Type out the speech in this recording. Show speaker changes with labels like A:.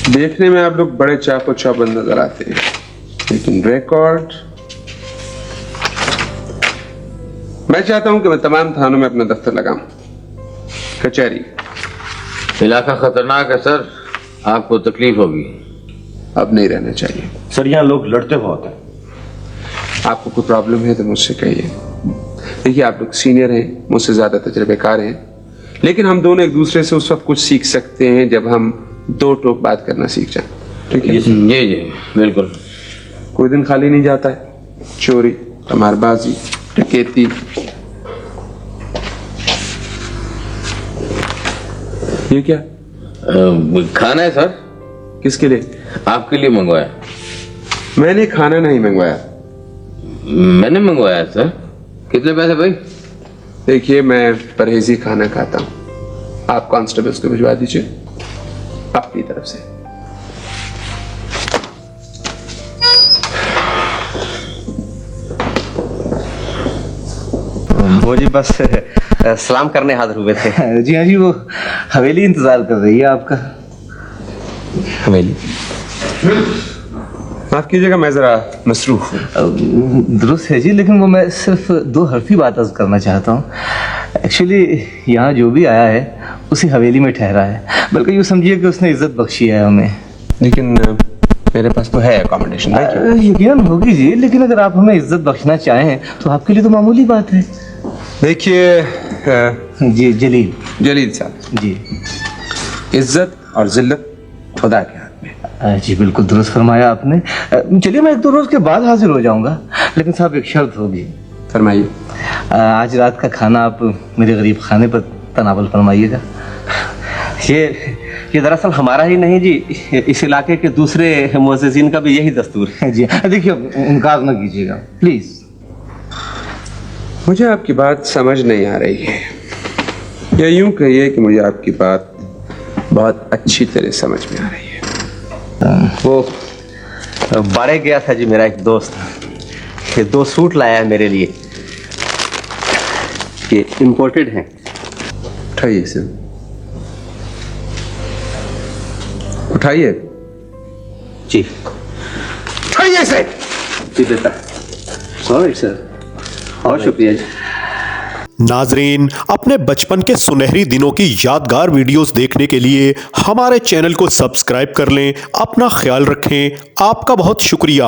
A: देखने में आप लोग बड़े चाको चौबंद नजर आते हैं, लेकिन रिकॉर्ड, मैं चाहता हूं कि मैं तमाम थानों में अपना दफ्तर लगाऊं, कचहरी।
B: इलाका खतरनाक है सर, आपको तकलीफ होगी।
A: अब नहीं रहना चाहिए
C: सर, यहाँ लोग लड़ते बहुत हैं।
A: आपको कोई प्रॉब्लम है तो मुझसे कहिए। देखिए, आप लोग सीनियर हैं, मुझसे ज्यादा तजुर्बेकार हैं, लेकिन हम दोनों एक दूसरे से उस वक्त कुछ सीख सकते हैं जब हम दो टोक बात करना सीख जाए। ठीक है?
B: जी बिल्कुल।
A: कोई दिन खाली नहीं जाता है, चोरी, कमारबाजी, डकैती। ये क्या?
B: खाना है सर।
A: किसके लिए?
B: आपके लिए मंगवाया।
A: मैंने खाना नहीं मंगवाया।
B: मैंने मंगवाया सर। कितने पैसे भाई?
A: देखिए, मैं परहेजी खाना खाता हूँ, आप कांस्टेबल्स को भिजवा दीजिए अपनी तरफ से।
D: वो जी बस सलाम करने हाजिर हुए थे।
C: जी हाँ जी, वो हवेली इंतजार कर रही है आपका।
D: हवेली?
A: माफ कीजिएगा, मैं जरा मसरूफ हूँ।
C: दुरुस्त है जी, लेकिन वो मैं सिर्फ दो हरफी बात अर्ज करना चाहता हूँ। एक्चुअली यहाँ जो भी आया है उसी हवेली में ठहरा है, बल्कि यूँ समझिए कि उसने इज्जत बख्शी है हमें।
A: लेकिन मेरे पास तो है अकोमोडेशन।
C: यकीनन होगी जी, लेकिन अगर आप हमें इज्जत बख्शना चाहें तो आपके लिए तो मामूली बात है।
A: देखिए
C: जी
A: जलील साहब
C: जी,
A: इज्जत और जिल्लत खुदा के हाथ में।
C: जी बिल्कुल दुरुस्त फरमाया आपने। चलिए, मैं एक दो रोज के बाद हाजिर हो जाऊंगा, लेकिन साहब एक शर्त होगी।
A: फरमाइए।
C: आज रात का खाना आप मेरे गरीब खाने पर तनावल फरमाइएगा।
D: ये दरअसल हमारा ही नहीं जी, इस इलाके के दूसरे मुअज्जिज़ीन का भी यही दस्तूर है।
C: जी देखिए, इनकार न कीजिएगा प्लीज।
A: मुझे आपकी बात समझ नहीं आ रही है, या यूं कहिए कि मुझे आपकी बात बहुत अच्छी तरह समझ में आ रही है।
D: वो बाड़े गया था जी मेरा एक दोस्त, ये 2 सूट लाया है मेरे लिए, ये इम्पोर्टेड हैं।
A: उठाइए इसे, उठाइए
D: जी
A: उठाइए इसे।
D: जी देता है। सॉरी सर, बहुत शुक्रिया जी।
E: नाजरीन, अपने बचपन के सुनहरी दिनों की यादगार वीडियोस देखने के लिए हमारे चैनल को सब्सक्राइब कर लें। अपना ख्याल रखें। आपका बहुत शुक्रिया।